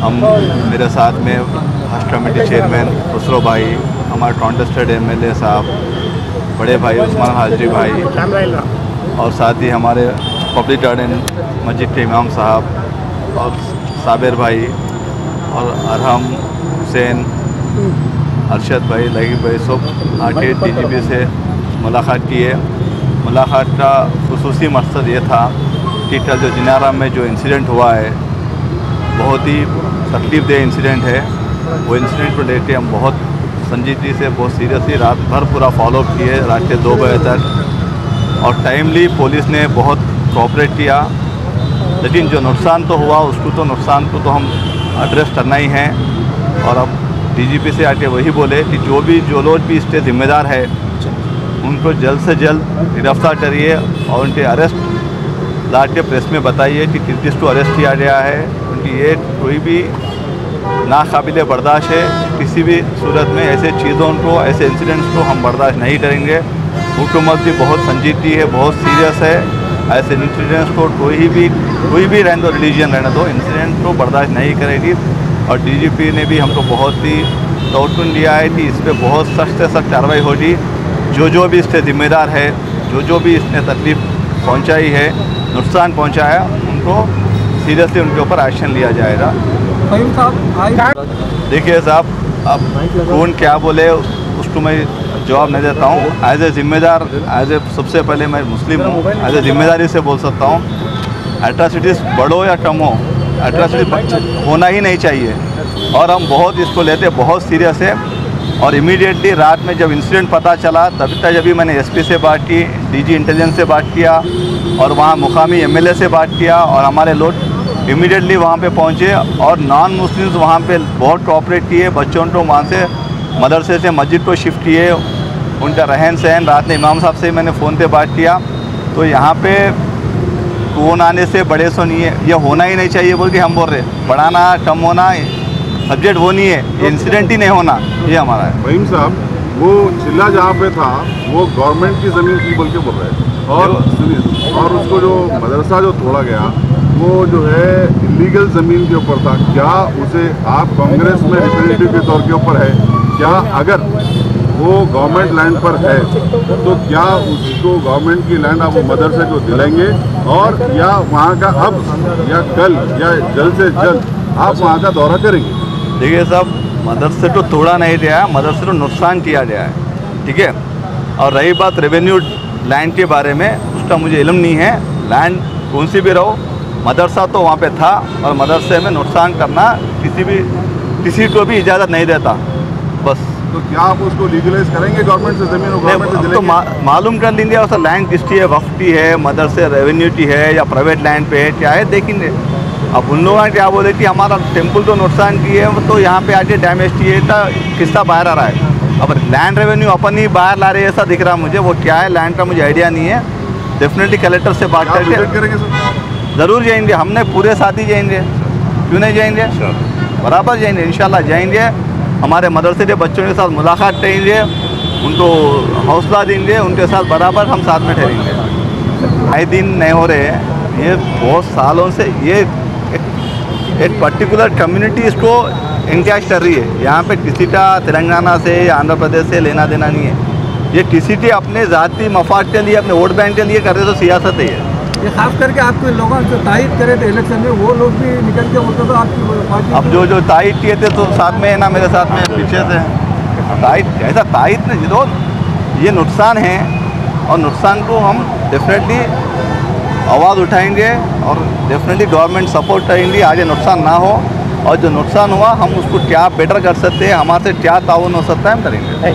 हम मेरे साथ में फर्स्ट कमेटी चेयरमैन खुसरो भाई, हमारे कॉन्टेस्टेड एमएलए साहब, बड़े भाई उस्मान हाजरी भाई, और साथ ही हमारे पब्लिक गार्डन मस्जिद के इमाम साहब और साबिर भाई और अरहम हुसैन, अरशद भाई, लगी भाई, सब आके डीजीपी से मुलाकात की है। मुलाकात का खुसूसी मकसद ये था कि कल जो जिनारा में जो इंसिडेंट हुआ है, बहुत ही तकलीफ़देह इंसिडेंट है। वो इंसिडेंट को लेकर हम बहुत संजीदगी से, बहुत सीरियसली रात भर पूरा फॉलोअप किए, रात के 2 बजे तक, और टाइमली पुलिस ने बहुत कोऑपरेट किया। लेकिन जो नुकसान तो हुआ, नुकसान को तो हम एड्रेस करना ही है। और अब डीजीपी से आके वही बोले कि जो लोग भी इसके ज़िम्मेदार है उनको जल्द से जल्द गिरफ्तार करिए और उनके अरेस्ट ला के प्रेस में बताइए कि किसको अरेस्ट किया गया है। उनकी ये कोई भी नाकाबिले बर्दाश्त है। किसी भी सूरत में ऐसे चीज़ों को, ऐसे इंसिडेंट्स को हम बर्दाश्त नहीं करेंगे। हुकूमत भी बहुत संजीदगी है, बहुत सीरियस है। ऐसे इंसिडेंट्स को कोई भी रहने दो, रिलीजन रहने दो, इंसिडेंट को बर्दाश्त नहीं करेगी। और डीजीपी ने भी हमको बहुत ही तवक्कुन दिया है कि इस पर बहुत सख्त से सख्त कार्रवाई होगी। जो भी इससे ज़िम्मेदार है, जो भी इसने तकलीफ़ पहुंचाई है, नुकसान पहुंचाया, उनको सीरियसली उनके ऊपर एक्शन लिया जाएगा। देखिए साहब, अब कौन क्या बोले उसको मैं जवाब नहीं देता हूँ। एज ए ज़िम्मेदार, सबसे पहले मैं मुस्लिम हूँ, एज ए ज़िम्मेदारी से बोल सकता हूँ। एट्रॉसिटीज़ बढ़ो या कम हो, एट्रॉसिटी होना ही नहीं चाहिए। और हम बहुत इसको लेते बहुत सीरियस है। और इमीडिएटली रात में जब इंसिडेंट पता चला, तभी तक जब मैंने एसपी से बात की, डीजी इंटेलिजेंस से बात किया, और वहाँ मुकामी एमएलए से बात किया, और हमारे लोग इमीडिएटली वहाँ पे पहुँचे। और नॉन मुस्लिम्स वहाँ पे बहुत कोऑपरेट किए। बच्चों को वहाँ से मदरसे से मस्जिद को शिफ्ट किए। उनका रहन सहन, रात में इमाम साहब से मैंने फ़ोन पे बात किया, तो यहाँ पे कौन आने से बड़े सो नहीं है, ये होना ही नहीं चाहिए बोल के हम बोल रहे। बढ़ाना कम होना सब्जेक्ट वो नहीं है, ये इंसिडेंट ही नहीं होना, ये हमारा है। फहीम साहब, वो चिल्ला जहाँ पे था वो गवर्नमेंट की ज़मीन थी बोल के बोल रहे हैं। और उसको जो मदरसा जो तोड़ा गया वो जो है इलीगल ज़मीन के ऊपर था। क्या उसे आप कांग्रेस में रिप्रेजेंटेटिव के तौर के ऊपर है, क्या अगर वो गवर्नमेंट लैंड पर है तो क्या उसको गवर्नमेंट की लैंड आप वो मदरसे को दिलाएंगे, और या वहाँ का अब या कल या जल्द से जल्द आप वहाँ का दौरा करेंगे? देखिए साहब, मदरसे तो तोड़ा नहीं गया है, मदरसे को नुकसान किया गया है, ठीक है। और रही बात रेवेन्यू लैंड के बारे में, उसका मुझे इल्म नहीं है। लैंड कौन सी भी रहो, मदरसा तो वहाँ पे था, और मदरसे में नुकसान करना किसी को भी इजाज़त नहीं देता। बस तो क्या आप उसको लीगलाइज करेंगे गवर्नमेंट से, ज़मीन गवर्नमेंट से दिलाएंगे? तो मालूम कर लेंगे उसका लैंड किसकी है, वक्फ की है, मदरसे रेवेन्यू की है, या प्राइवेट लैंड पे है, क्या है देखेंगे। अब उन लोगों ने क्या बोले कि हमारा टेम्पल तो नुकसान किए, तो यहाँ पे आके डैमेज किए, तो किस्सा बाहर आ रहा है। अब लैंड रेवेन्यू अपन ही बाहर ला रहे हैं ऐसा दिख रहा है मुझे। वो क्या है लैंड का मुझे आइडिया नहीं है। डेफिनेटली कलेक्टर से बात करके ज़रूर जाएंगे, हमने पूरे साथ ही जाएंगे, क्यों नहीं जाएंगे, बराबर जाएंगे, इंशाल्लाह जाएंगे। हमारे मदरसे के बच्चों के साथ मुलाकात करेंगे, उनको हौसला देंगे, उनके साथ बराबर हम साथ में ठहरेंगे। आए दिन नहीं हो रहे हैं, ये बहुत सालों से ये एक पर्टिकुलर कम्युनिटी इसको इंगेज कर रही है। यहाँ पे किसी का तेलंगाना से या आंध्र प्रदेश से लेना देना नहीं है। ये किसी के अपने ज़ाती मफाद के लिए, अपने वोट बैंक के लिए कर रहे, तो सियासत है ये। खास करके आपके लोगों जो तायद करे थे इलेक्शन में, वो लोग भी निकल के बोलते तो आपकी पार्टी। अब जो तायद किए थे तो साथ में है ना, मेरे साथ में पीछे से तायद, ऐसा तायद ने जो ये नुकसान है, और नुकसान को हम डेफिनेटली आवाज़ उठाएंगे और डेफिनेटली गवर्नमेंट सपोर्ट करेंगी, आगे नुकसान ना हो। और जो नुकसान हुआ हम उसको क्या बेटर कर सकते हैं, हमारे से क्या ताउन हो सकता है, हम करेंगे।